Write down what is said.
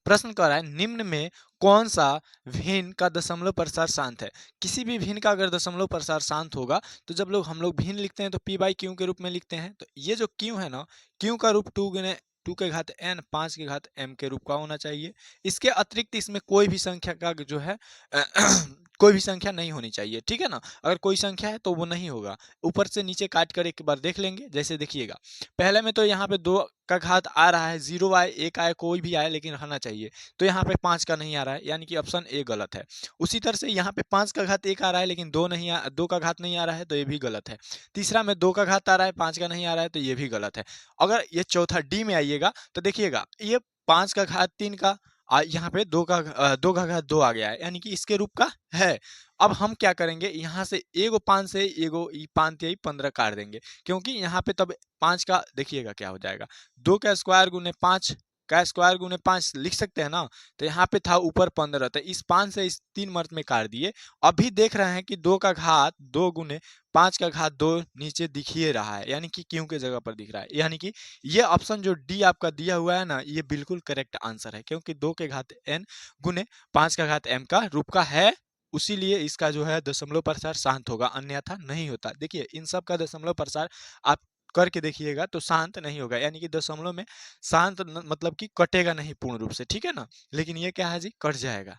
प्रश्न कह रहा है निम्न में कौन सा भिन्न का दशमलव प्रसार शांत है। किसी भी भिन्न का अगर दशमलव प्रसार शांत होगा तो जब लोग हम लोग भिन्न लिखते हैं तो पी बाई क्यू के रूप में लिखते हैं। तो ये जो क्यू है ना, क्यू का रूप टू के घात एन 5 के घात एम के रूप का होना चाहिए। इसके अतिरिक्त इसमें कोई भी संख्या का जो है कोई भी संख्या नहीं होनी चाहिए, ठीक है ना। अगर कोई संख्या है तो वो नहीं होगा। ऊपर से नीचे काट कर एक बार देख लेंगे। जैसे देखिएगा, पहले में तो यहाँ पे 2 का घात आ रहा है, 0 आए 1 आए कोई भी आए लेकिन रहना चाहिए। तो यहाँ पे 5 का नहीं आ रहा है, यानी कि ऑप्शन ए गलत है। उसी तरह से यहाँ पे 5 का घात 1 आ रहा है लेकिन 2 का घात नहीं आ रहा है, तो ये भी गलत है। तीसरा में 2 का घात आ रहा है, 5 का नहीं आ रहा है, तो ये भी गलत है। अगर ये चौथा डी में आइएगा तो देखिएगा, ये 5 का घात 3 का यहाँ पे 2 का घात 2 आ गया है, यानी कि इसके रूप का है। अब हम क्या करेंगे, यहाँ से एगो 5 से एगो 5 तिहाई 15 काट देंगे, क्योंकि यहाँ पे तब 5 का देखिएगा क्या हो जाएगा, 2 का स्क्वायर गुने 5 का स्क्वायर गुने 5 लिख सकते हैं ना। तो यहाँ पे था ऊपर 15, तो इस 5 से इस 3 मर्त में काट दिए। अभी देख रहे हैं कि 2 का घात 2 गुने 5 का घात 2 नीचे दिख ही रहा है, यानी कि क्यों के जगह पर दिख रहा है। यानी कि ये ऑप्शन जो डी आपका दिया हुआ है ना, ये बिल्कुल करेक्ट आंसर है, क्योंकि 2 के घात n गुने 5 का घात m का रूप का है। उसीलिए इसका जो है दशमलव प्रसार शांत होगा, अन्यथा नहीं होता। देखिए इन सब का दशमलव प्रसार आप करके देखिएगा तो शांत नहीं होगा, यानी कि दशमलव में शांत मतलब कि कटेगा नहीं पूर्ण रूप से, ठीक है ना। लेकिन ये क्या है जी, कट जाएगा।